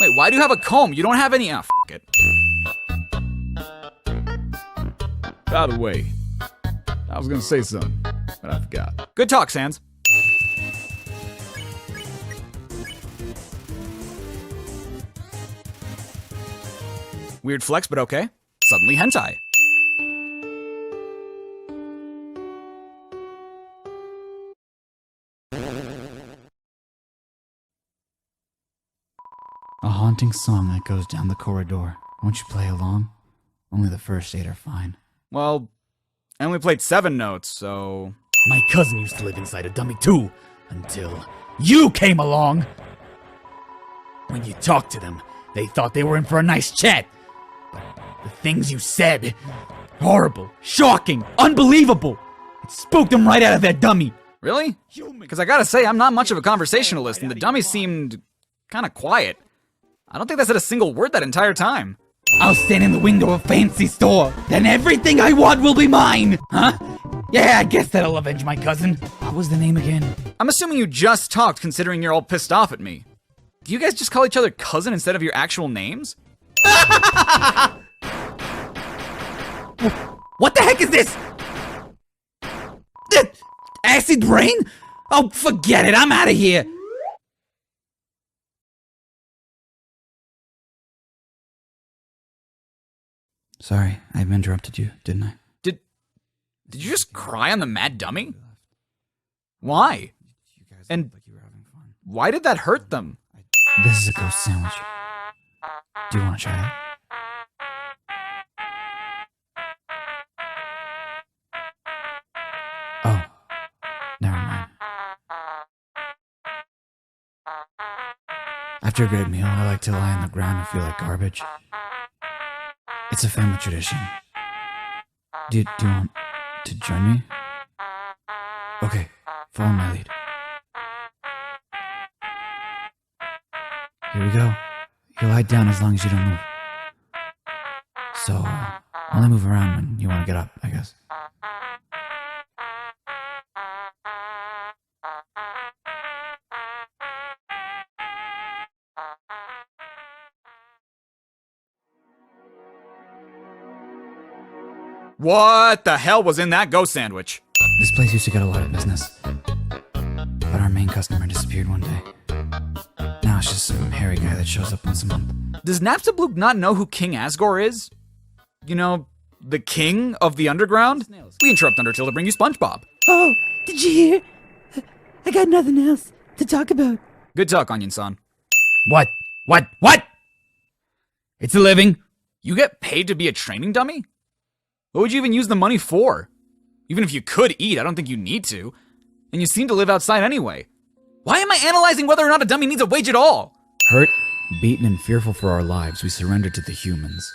Wait, why do you have a comb? You don't have any. Ah, f it. By the way, I was gonna say something, but I forgot. Good talk, Sans. Weird flex, but okay. Suddenly hentai. A haunting song that goes down the corridor. Won't you play along? Only the first 8 are fine. Well, I only played 7 notes, so... My cousin used to live inside a dummy too, until you came along. When you talked to them, they thought they were in for a nice chat. But the things you said, horrible, shocking, unbelievable. It spooked them right out of that dummy. Really? Because I gotta say, I'm not much of a conversationalist, and the dummy seemed kind of quiet. I don't think they said a single word that entire time. I'll stand in the window of a fancy store. Then everything I want will be mine. Huh? Yeah, I guess that'll avenge my cousin. What was the name again? I'm assuming you just talked, considering you're all pissed off at me. Do you guys just call each other cousin instead of your actual names? What the heck is this? Acid rain? Oh, forget it. I'm out of here. Sorry, I've interrupted you, didn't I? Did you just cry on the mad dummy? Why? And why did that hurt them? This is a ghost sandwich. Do you want to try it? Oh, never mind. After a great meal, I like to lie on the ground and feel like garbage. It's a family tradition. Do you want to join me? Okay, follow my lead. Here we go. You lie down as long as you don't move. So, only move around when you want to get up, I guess. What the hell was in that ghost sandwich? This place used to get a lot of business. But our main customer disappeared one day. Now it's just some hairy guy that shows up once a month. Does Napstablook not know who King Asgore is? You know, the king of the underground? We interrupt Undertale to bring you SpongeBob. Oh, did you hear? I got nothing else to talk about. Good talk, Onion-san. What? It's a living. You get paid to be a training dummy? What would you even use the money for? Even if you could eat, I don't think you need to. And you seem to live outside anyway. Why am I analyzing whether or not a dummy needs a wage at all? Hurt, beaten, and fearful for our lives, we surrendered to the humans.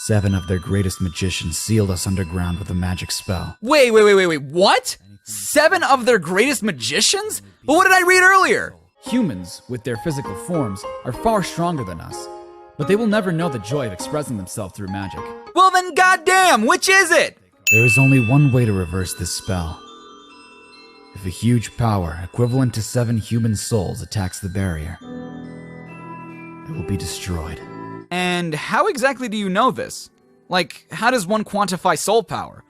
7 of their greatest magicians sealed us underground with a magic spell. Wait, what? 7 of their greatest magicians? But what did I read earlier? Humans, with their physical forms, are far stronger than us, but they will never know the joy of expressing themselves through magic. Well then, goddamn, which is it? There is only one way to reverse this spell. If a huge power, equivalent to 7 human souls, attacks the barrier, it will be destroyed. And how exactly do you know this? Like, how does one quantify soul power?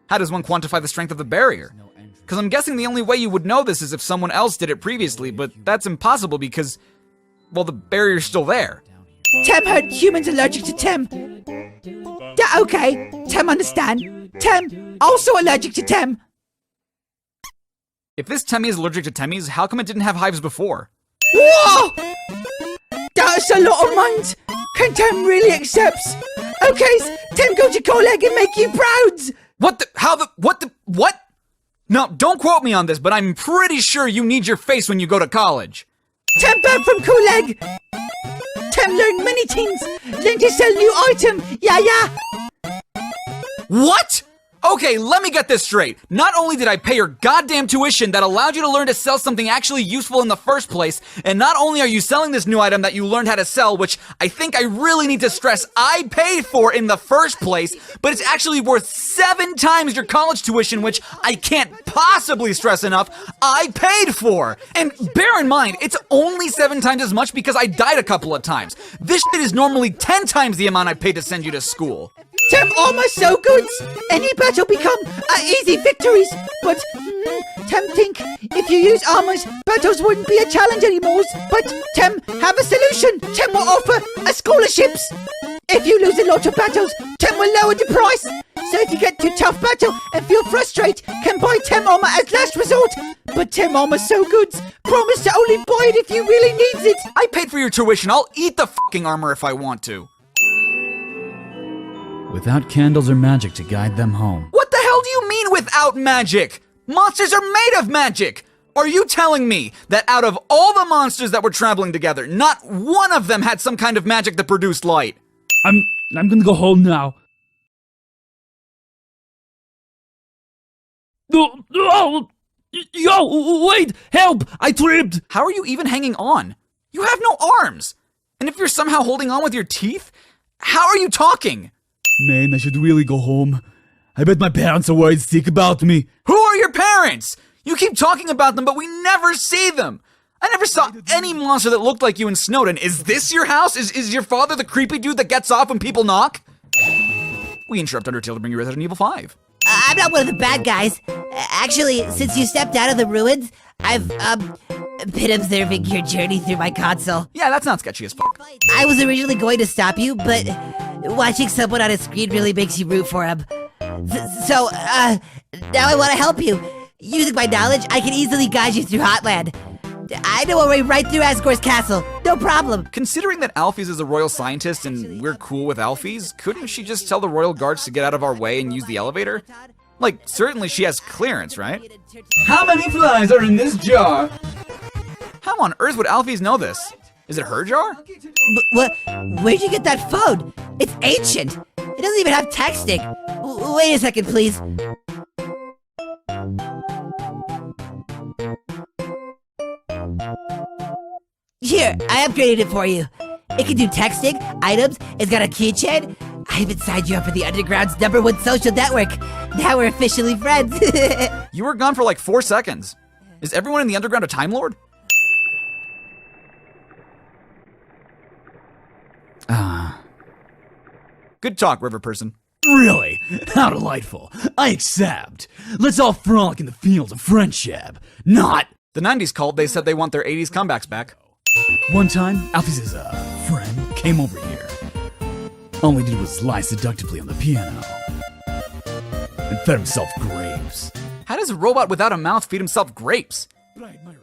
How does one quantify the strength of the barrier? Because I'm guessing the only way you would know this is if someone else did it previously, but that's impossible because, well, the barrier's still there. Tem heard humans allergic to Tem. Yeah, okay. Tem understand. Tem also allergic to Tem. If this Temmie is allergic to Temmies, how come it didn't have hives before? Whoa! That's a lot of minds. Can Tem really accepts? Okay, Tem go to colleague and make you proud. What? No, don't quote me on this, but I'm pretty sure you need your face when you go to college. Tem back from colleague. Tem learn many things. Learn to sell new item. Yeah. What? Okay, let me get this straight. Not only did I pay your goddamn tuition that allowed you to learn to sell something actually useful in the first place, and not only are you selling this new item that you learned how to sell, which I think I really need to stress I paid for in the first place, but it's actually worth 7 times your college tuition, which I can't possibly stress enough, I paid for. And bear in mind, it's only 7 times as much because I died a couple of times. This shit is normally 10 times the amount I paid to send you to school. Tem armor so good. Any battle become easy victories. But Tem think if you use armors, battles wouldn't be a challenge anymore. But Tem have a solution. Tem will offer a scholarships. If you lose a lot of battles, Tem will lower the price. So if you get to tough battle and feel frustrated, can buy Tem armor as last resort. But Tem armor so good. Promise to only buy it if you really needs it. I paid for your tuition. I'll eat the fucking armor if I want to. Without candles or magic to guide them home. What the hell do you mean without magic? Monsters are made of magic! Are you telling me that out of all the monsters that were traveling together, not one of them had some kind of magic that produced light? I'm gonna go home now. No, yo, wait, help! I tripped! How are you even hanging on? You have no arms! And if you're somehow holding on with your teeth, how are you talking? Man, I should really go home. I bet my parents are worried sick about me. Who are your parents? You keep talking about them, but we never see them. I never saw any monster that looked like you in Snowdon. Is this your house? Is your father the creepy dude that gets off when people knock? We interrupt Undertale to bring you Resident Evil 5. I'm not one of the bad guys. Actually, since you stepped out of the ruins, I've, been observing your journey through my console. Yeah, that's not sketchy as fuck. I was originally going to stop you, but watching someone on a screen really makes you root for him. So, now I want to help you. Using my knowledge, I can easily guide you through Hotland. I know a way right through Asgore's castle. No problem. Considering that Alphys is a royal scientist and we're cool with Alphys, couldn't she just tell the royal guards to get out of our way and use the elevator? Like, certainly she has clearance, right? How many flies are in this jar? How on earth would Alphys know this? Is it her jar? What? Where'd you get that phone? It's ancient. It doesn't even have texting. Wait a second, please. Here, I upgraded it for you. It can do texting, items, it's got a keychain. I even signed you up for the Underground's #1 social network. Now we're officially friends. You were gone for like 4 seconds. Is everyone in the Underground a Time Lord? Good talk, River Person. Really? How delightful. I accept. Let's all frolic in the fields of friendship. Not. The 90s called, they said they want their 80s comebacks back. One time, Alphys' friend came over here. All he did was lie seductively on the piano. And fed himself grapes. How does a robot without a mouth feed himself grapes?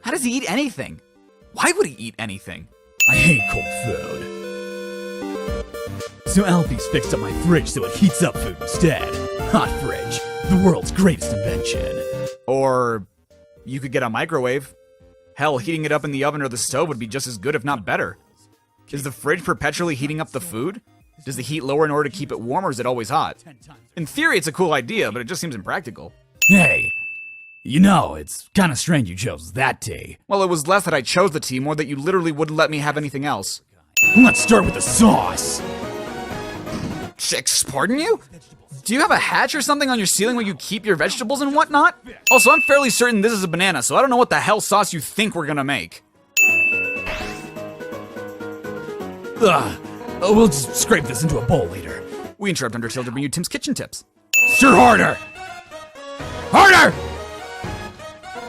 How does he eat anything? Why would he eat anything? I hate cold food. So Alphys fixed up my fridge so it heats up food instead. Hot fridge, the world's greatest invention. Or you could get a microwave. Hell, heating it up in the oven or the stove would be just as good, if not better. Is the fridge perpetually heating up the food? Does the heat lower in order to keep it warm, or is it always hot? In theory, it's a cool idea, but it just seems impractical. Hey, you know, it's kind of strange you chose that tea. Well, it was less that I chose the tea, more that you literally wouldn't let me have anything else. Let's start with the sauce. Chicks, pardon you? Do you have a hatch or something on your ceiling where you keep your vegetables and whatnot? Also, I'm fairly certain this is a banana, so I don't know what the hell sauce you think we're gonna make. We'll just scrape this into a bowl later. We interrupt Undertale to bring you Tim's kitchen tips. Stir harder! Harder!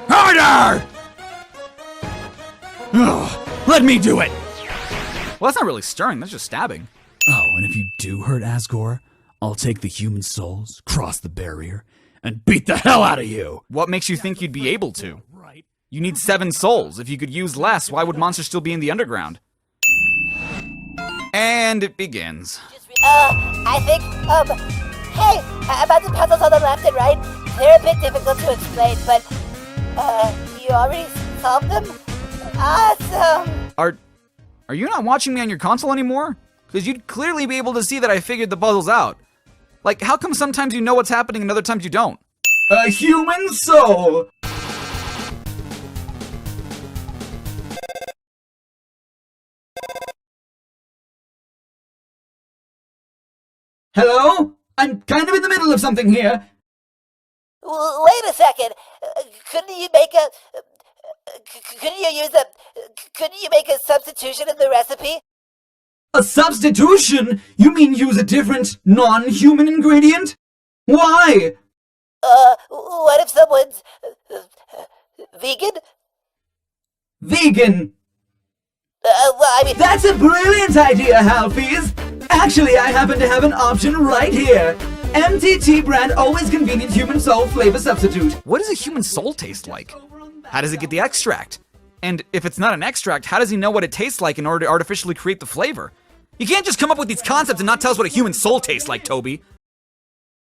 Harder! Ugh, let me do it! Well, that's not really stirring, that's just stabbing. Oh, and if you do hurt Asgore, I'll take the human souls, cross the barrier, and beat the hell out of you! What makes you think you'd be able to? You need 7 souls. If you could use less, why would monsters still be in the underground? And it begins. I think, hey, about the puzzles on the left and right, they're a bit difficult to explain, but, you already solved them? Awesome! Are you not watching me on your console anymore? Because you'd clearly be able to see that I figured the puzzles out. Like, how come sometimes you know what's happening and other times you don't? A human soul! Hello? I'm kind of in the middle of something here. Wait a second. Couldn't you make a... Couldn't you make a substitution in the recipe? A substitution? You mean use a different, non-human ingredient? Why? What if someone's... vegan? Vegan! Well, I mean... That's a brilliant idea, Alphys! Actually, I happen to have an option right here. MTT brand always convenient human soul flavor substitute. What does a human soul taste like? How does it get the extract? And if it's not an extract, how does he know what it tastes like in order to artificially create the flavor? You can't just come up with these concepts and not tell us what a human soul tastes like, Toby.